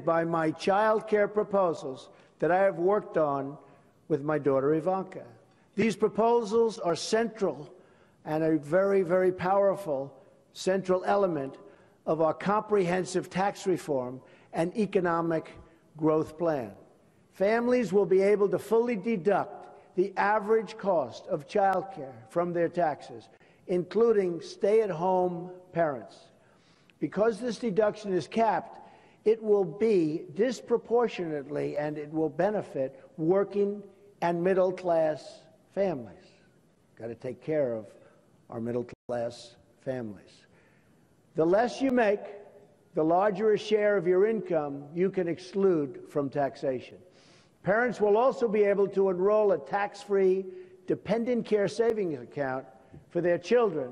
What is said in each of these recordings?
by my child care proposals that I have worked on with my daughter Ivanka. These proposals are central and a very, very powerful central element of our comprehensive tax reform and economic growth plan. Families will be able to fully deduct the average cost of child care from their taxes, including stay-at-home parents. Because this deduction is capped, it will be disproportionately and it will benefit working and middle-class families. Got to take care of our middle-class families. The less you make, the larger a share of your income you can exclude from taxation. Parents will also be able to enroll a tax-free dependent care savings account for their children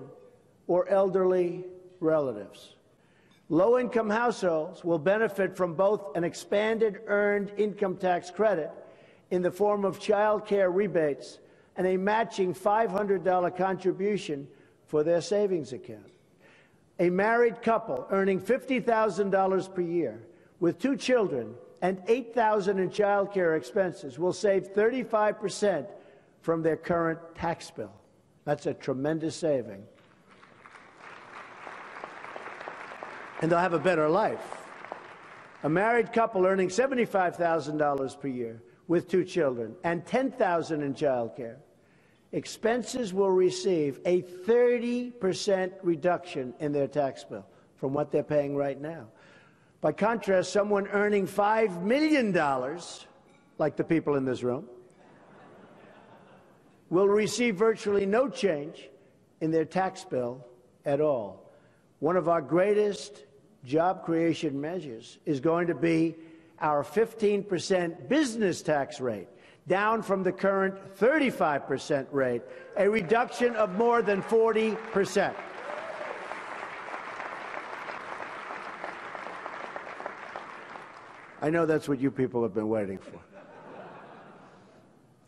or elderly relatives. Low-income households will benefit from both an expanded earned income tax credit in the form of child care rebates and a matching $500 contribution for their savings account. A married couple earning $50,000 per year with 2 children and $8,000 in child care expenses will save 35% from their current tax bill. That's a tremendous saving. And they'll have a better life. A married couple earning $75,000 per year with 2 children and $10,000 in child care, expenses will receive a 30% reduction in their tax bill from what they're paying right now. By contrast, someone earning $5 million, like the people in this room, will receive virtually no change in their tax bill at all. One of our greatest job creation measures is going to be our 15% business tax rate, down from the current 35% rate, a reduction of more than 40%. I know that's what you people have been waiting for.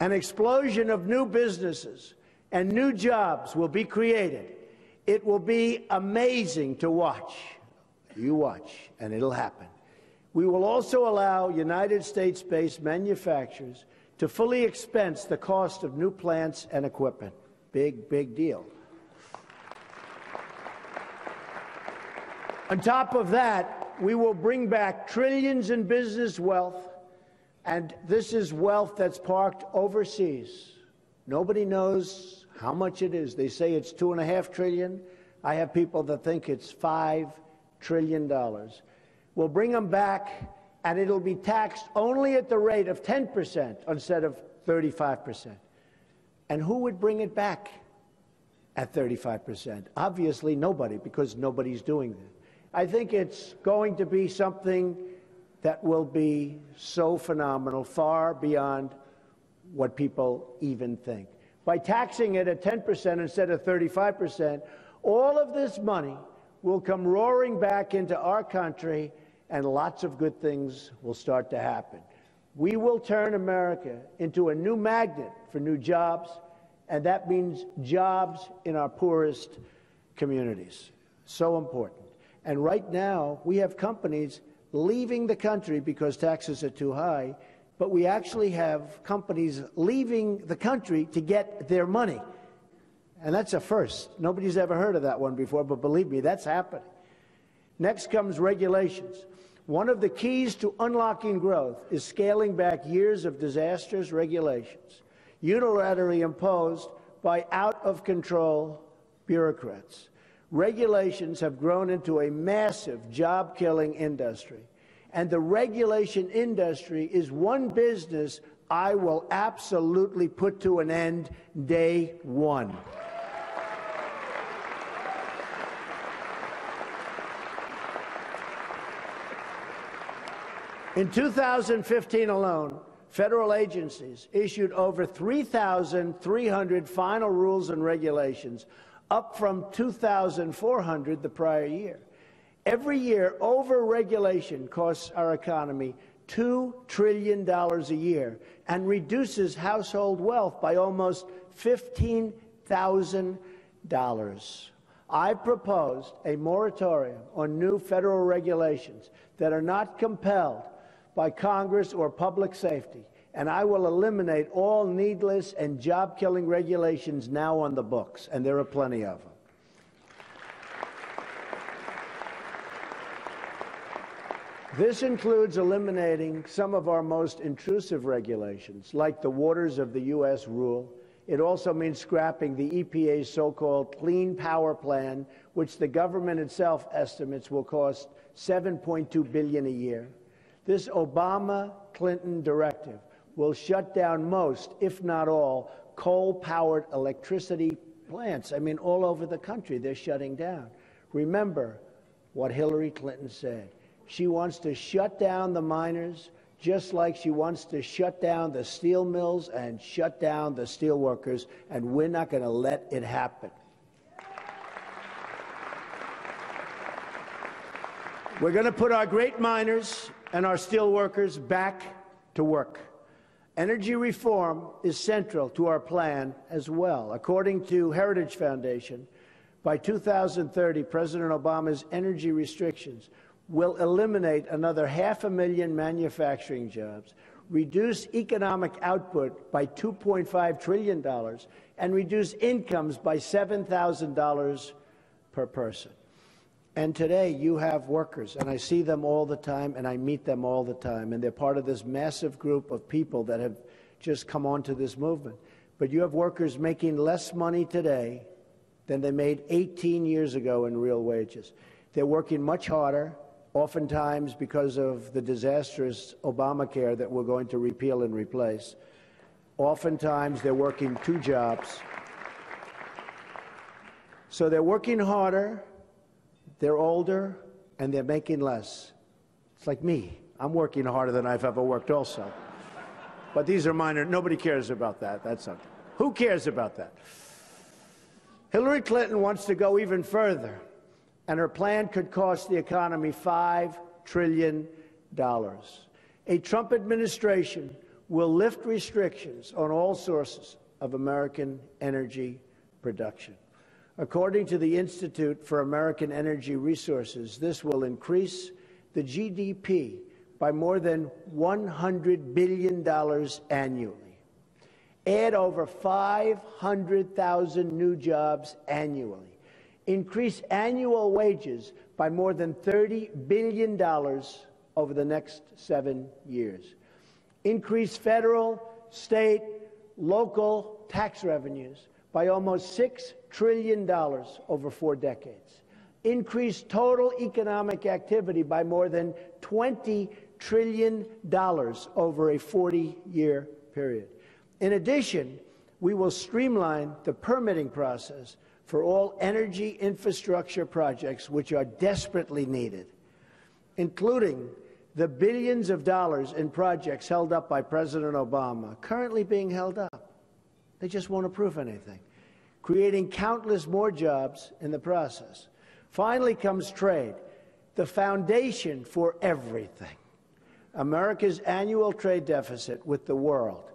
An explosion of new businesses and new jobs will be created. It will be amazing to watch. You watch, and it'll happen. We will also allow United States-based manufacturers to fully expense the cost of new plants and equipment. Big, big deal. On top of that, we will bring back trillions in business wealth, and this is wealth that's parked overseas. Nobody knows how much it is. They say it's $2.5 trillion. I have people that think it's $5 trillion. We'll bring them back, and it'll be taxed only at the rate of 10% instead of 35%. And who would bring it back at 35%? Obviously nobody, because nobody's doing that. I think it's going to be something that will be so phenomenal, far beyond what people even think. By taxing it at 10% instead of 35%, all of this money will come roaring back into our country, and lots of good things will start to happen. We will turn America into a new magnet for new jobs, and that means jobs in our poorest communities. So important. And right now, we have companies leaving the country because taxes are too high, but we actually have companies leaving the country to get their money. And that's a first. Nobody's ever heard of that one before, but believe me, that's happening. Next comes regulations. One of the keys to unlocking growth is scaling back years of disastrous regulations, unilaterally imposed by out-of-control bureaucrats. Regulations have grown into a massive job-killing industry, and the regulation industry is one business I will absolutely put to an end day one. In 2015 alone, federal agencies issued over 3,300 final rules and regulations, up from 2,400 the prior year. Every year, over-regulation costs our economy $2 trillion a year and reduces household wealth by almost $15,000. I proposed a moratorium on new federal regulations that are not compelled by Congress or public safety, and I will eliminate all needless and job-killing regulations now on the books, and there are plenty of them. This includes eliminating some of our most intrusive regulations, like the Waters of the U.S. rule. It also means scrapping the EPA's so-called Clean Power Plan, which the government itself estimates will cost $7.2 billion a year. This Obama-Clinton directive will shut down most, if not all, coal-powered electricity plants. I mean, all over the country, they're shutting down. Remember what Hillary Clinton said. She wants to shut down the miners, just like she wants to shut down the steel mills and shut down the steel workers, and we're not going to let it happen. We're going to put our great miners and our steel workers back to work. Energy reform is central to our plan as well. According to Heritage Foundation, by 2030, President Obama's energy restrictions will eliminate another 500,000 manufacturing jobs, reduce economic output by $2.5 trillion, and reduce incomes by $7,000 per person. And today you have workers, and I see them all the time, and I meet them all the time, and they're part of this massive group of people that have just come onto this movement. But you have workers making less money today than they made 18 years ago in real wages. They're working much harder, oftentimes because of the disastrous Obamacare that we're going to repeal and replace. Oftentimes they're working 2 jobs. So they're working harder, they're older, and they're making less. It's like me. I'm working harder than I've ever worked also. But these are minor. Nobody cares about that. That's something. Who cares about that? Hillary Clinton wants to go even further, and her plan could cost the economy $5 trillion. A Trump administration will lift restrictions on all sources of American energy production. According to the Institute for American Energy Resources, this will increase the GDP by more than $100 billion annually, add over 500,000 new jobs annually, increase annual wages by more than $30 billion over the next 7 years, increase federal, state, local tax revenues by almost $6 trillion over 4 decades, increase total economic activity by more than $20 trillion over a 40-year period. In addition, we will streamline the permitting process for all energy infrastructure projects which are desperately needed, including the billions of dollars in projects held up by President Obama, currently being held up. They just won't approve anything, creating countless more jobs in the process. Finally comes trade, the foundation for everything. America's annual trade deficit with the world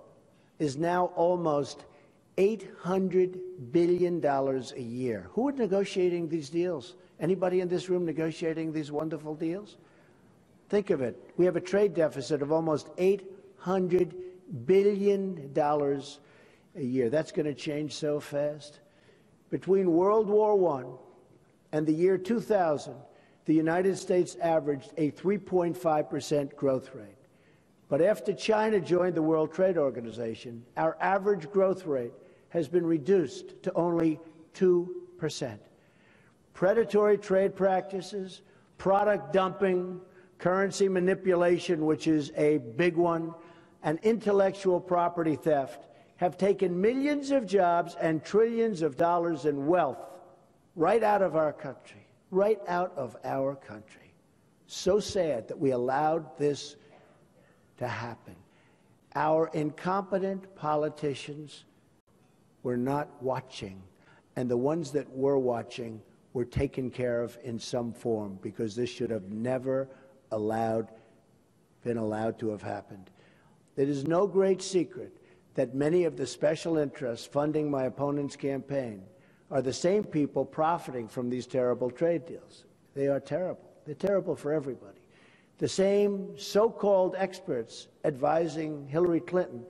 is now almost $800 billion a year. Who is negotiating these deals? Anybody in this room negotiating these wonderful deals? Think of it. We have a trade deficit of almost $800 billion a year. That's going to change so fast. Between World War I and the year 2000, the United States averaged a 3.5% growth rate. But after China joined the World Trade Organization, our average growth rate has been reduced to only 2%. Predatory trade practices, product dumping, currency manipulation, which is a big one, and intellectual property theft have taken millions of jobs and trillions of dollars in wealth right out of our country, right out of our country. So sad that we allowed this to happen. Our incompetent politicians were not watching, and the ones that were watching were taken care of in some form, because this should have never been allowed to have happened. It is no great secret that many of the special interests funding my opponent's campaign are the same people profiting from these terrible trade deals. They are terrible. They're terrible for everybody. The same so-called experts advising Hillary Clinton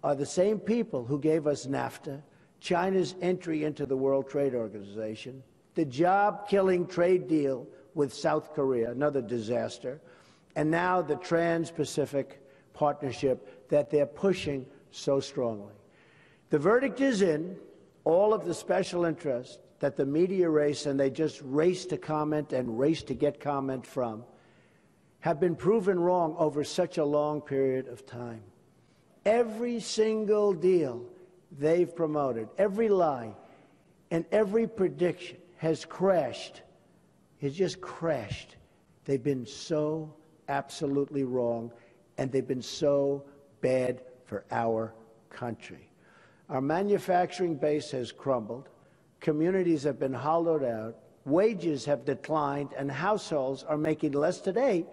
are the same people who gave us NAFTA, China's entry into the World Trade Organization, the job-killing trade deal with South Korea, another disaster, and now the Trans-Pacific Partnership that they're pushing so strongly. The verdict is in. All of the special interests that the media race, and they just race to comment and race to get comment from, have been proven wrong over such a long period of time. Every single deal they've promoted, every lie, and every prediction has crashed. It's just crashed. They've been so absolutely wrong, and they've been so bad for our country. Our manufacturing base has crumbled, communities have been hollowed out, wages have declined, and households are making less today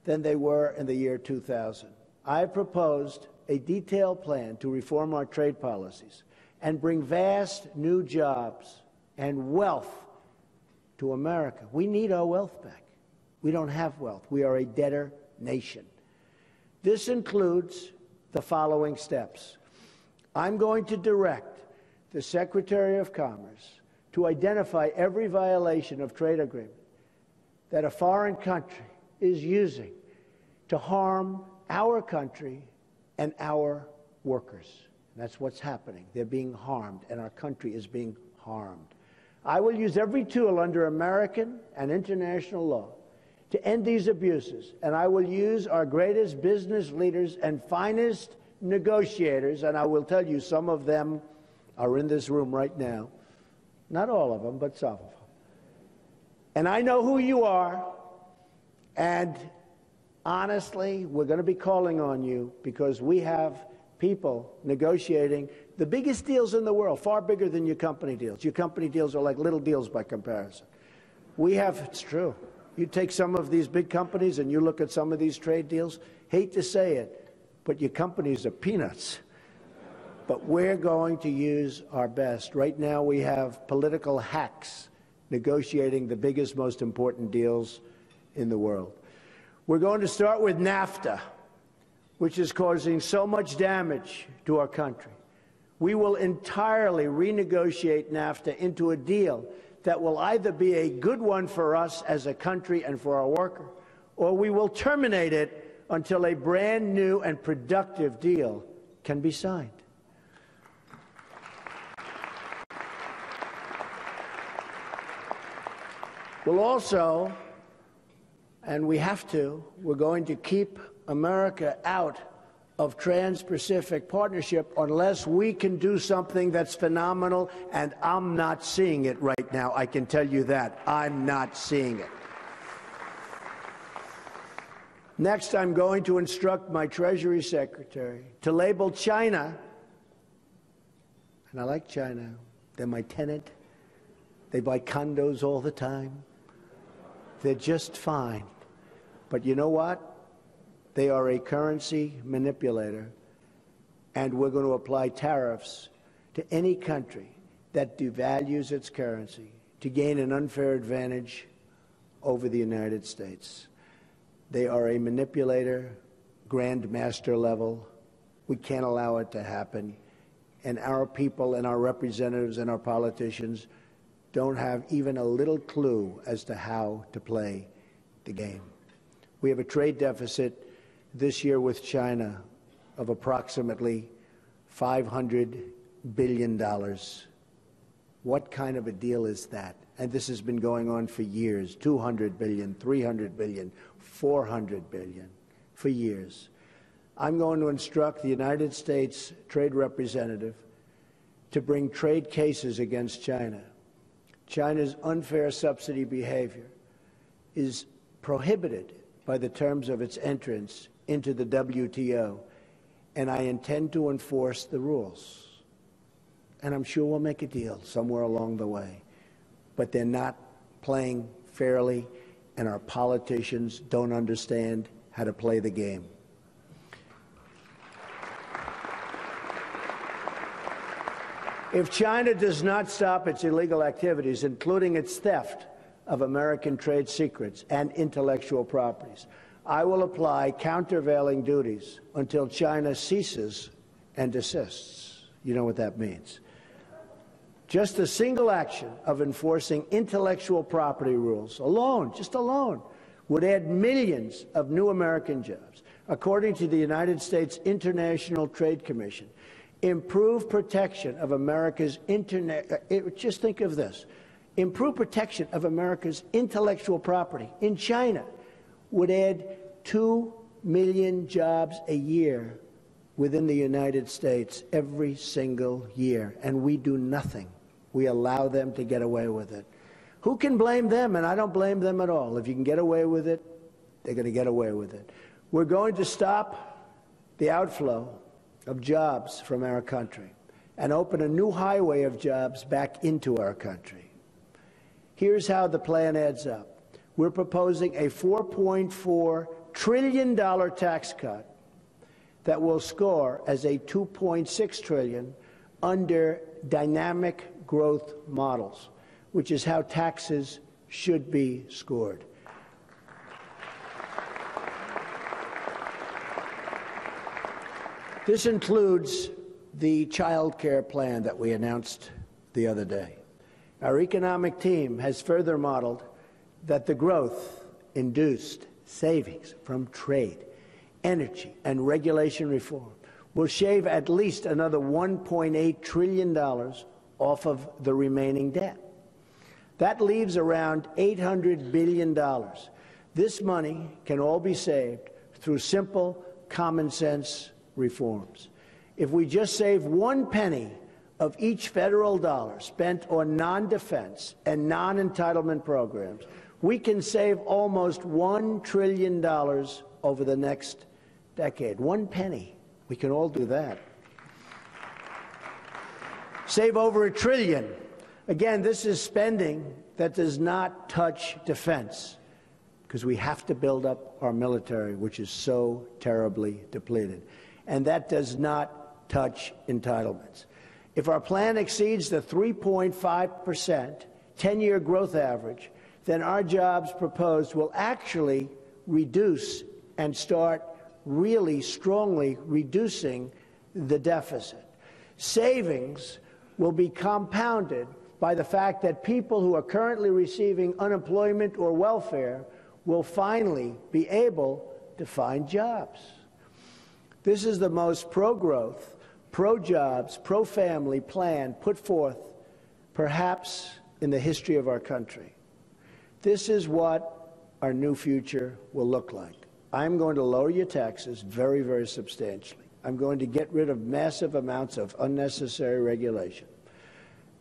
than they were in the year 2000. I have proposed a detailed plan to reform our trade policies and bring vast new jobs and wealth to America. We need our wealth back. We don't have wealth. We are a debtor nation. This includes the following steps. I'm going to direct the Secretary of Commerce to identify every violation of trade agreement that a foreign country is using to harm our country and our workers. That's what's happening. They're being harmed, and our country is being harmed. I will use every tool under American and international law to end these abuses, and I will use our greatest business leaders and finest negotiators, and I will tell you some of them are in this room right now. Not all of them, but some of them. And I know who you are, and honestly, we're going to be calling on you because we have people negotiating the biggest deals in the world, far bigger than your company deals. Your company deals are like little deals by comparison. We have, it's true. You take some of these big companies and you look at some of these trade deals, hate to say it, but your companies are peanuts. But we're going to use our best. Right now we have political hacks negotiating the biggest, most important deals in the world. We're going to start with NAFTA, which is causing so much damage to our country. We will entirely renegotiate NAFTA into a deal that will either be a good one for us as a country and for our worker, or we will terminate it until a brand new and productive deal can be signed. We'll also, and we have to, we're going to keep America out of Trans-Pacific Partnership unless we can do something that's phenomenal, and I'm not seeing it right now. I can tell you that. I'm not seeing it. Next, I'm going to instruct my Treasury Secretary to label China, and I like China, they're my tenant, they buy condos all the time, they're just fine. But you know what? They are a currency manipulator, and we're going to apply tariffs to any country that devalues its currency to gain an unfair advantage over the United States. They are a manipulator, grandmaster level. We can't allow it to happen. And our people and our representatives and our politicians don't have even a little clue as to how to play the game. We have a trade deficit this year with China of approximately $500 billion. What kind of a deal is that? And this has been going on for years, 200 billion, 300 billion, 400 billion, for years. I'm going to instruct the United States Trade Representative to bring trade cases against China. China's unfair subsidy behavior is prohibited by the terms of its entrance into the WTO, and I intend to enforce the rules. And I'm sure we'll make a deal somewhere along the way. But they're not playing fairly, and our politicians don't understand how to play the game. If China does not stop its illegal activities, including its theft of American trade secrets and intellectual properties, I will apply countervailing duties until China ceases and desists. You know what that means. Just the single action of enforcing intellectual property rules alone, just alone, would add millions of new American jobs. According to the United States International Trade Commission, improved protection of America's just think of this. Improved protection of America's intellectual property in China would add 2 million jobs a year within the United States every single year, and we do nothing. We allow them to get away with it. Who can blame them? And I don't blame them at all. If you can get away with it, they're going to get away with it. We're going to stop the outflow of jobs from our country and open a new highway of jobs back into our country. Here's how the plan adds up. We're proposing a $4.4 trillion tax cut that will score as a $2.6 trillion under dynamic growth models, which is how taxes should be scored. This includes the Childcare plan that we announced the other day. Our economic team has further modeled that the growth-induced savings from trade, energy, and regulation reform will shave at least another $1.8 trillion off of the remaining debt. That leaves around $800 billion. This money can all be saved through simple, common-sense reforms. If we just save 1 penny of each federal dollar spent on non-defense and non-entitlement programs, we can save almost $1 trillion over the next decade. 1 penny. We can all do that. Save over $1 trillion. Again, this is spending that does not touch defense, because we have to build up our military, which is so terribly depleted. And that does not touch entitlements. If our plan exceeds the 3.5% 10-year growth average, then our jobs proposed will actually reduce and start really strongly reducing the deficit. Savings will be compounded by the fact that people who are currently receiving unemployment or welfare will finally be able to find jobs. This is the most pro-growth, pro-jobs, pro-family plan put forth, perhaps, in the history of our country. This is what our new future will look like. I'm going to lower your taxes very, very substantially. I'm going to get rid of massive amounts of unnecessary regulation.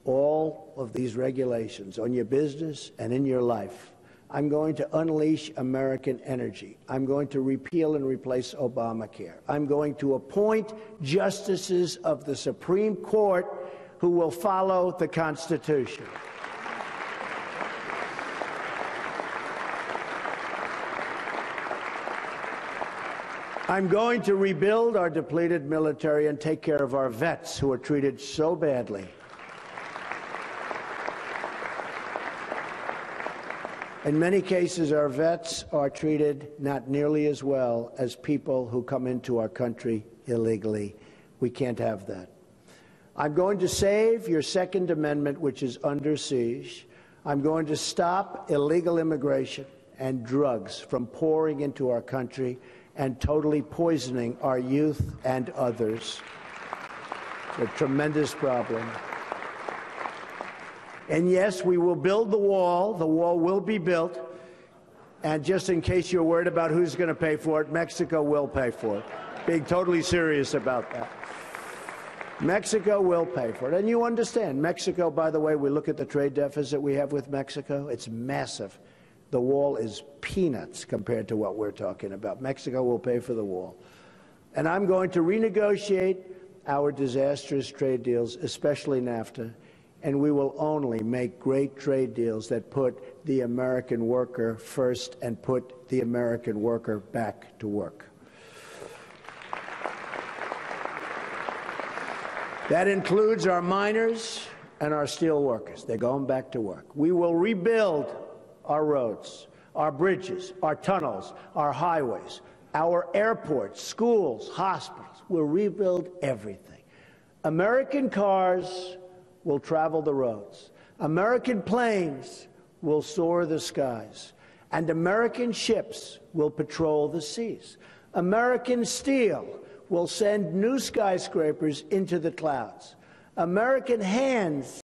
All of these regulations on your business and in your life. I'm going to unleash American energy. I'm going to repeal and replace Obamacare. I'm going to appoint justices of the Supreme Court who will follow the Constitution. I'm going to rebuild our depleted military and take care of our vets who are treated so badly. In many cases, our vets are treated not nearly as well as people who come into our country illegally. We can't have that. I'm going to save your Second Amendment, which is under siege. I'm going to stop illegal immigration and drugs from pouring into our country and totally poisoning our youth and others. It's a tremendous problem. And yes, we will build the wall. The wall will be built. And just in case you're worried about who's going to pay for it, Mexico will pay for it. Being totally serious about that. Mexico will pay for it. And you understand, Mexico, by the way, we look at the trade deficit we have with Mexico. It's massive. The wall is peanuts compared to what we're talking about. Mexico will pay for the wall. And I'm going to renegotiate our disastrous trade deals, especially NAFTA. And we will only make great trade deals that put the American worker first and put the American worker back to work. That includes our miners and our steel workers. They're going back to work. We will rebuild our roads, our bridges, our tunnels, our highways, our airports, schools, hospitals. We'll rebuild everything. American cars will travel the roads. American planes will soar the skies. And American ships will patrol the seas. American steel will send new skyscrapers into the clouds. American hands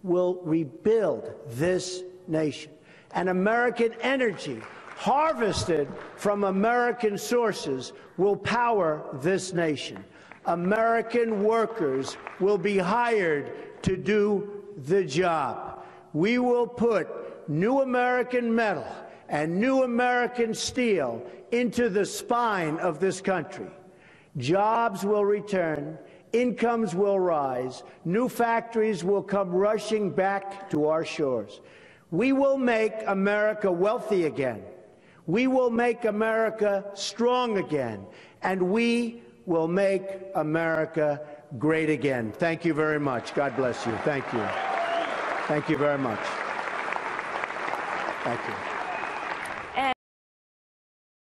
will rebuild this nation. And American energy, harvested from American sources, will power this nation. American workers will be hired to do the job. We will put new American metal and new American steel into the spine of this country. Jobs will return, incomes will rise, new factories will come rushing back to our shores. We will make America wealthy again. We will make America strong again. And we will make America great again. Thank you very much. God bless you. Thank you. Thank you very much. Thank you.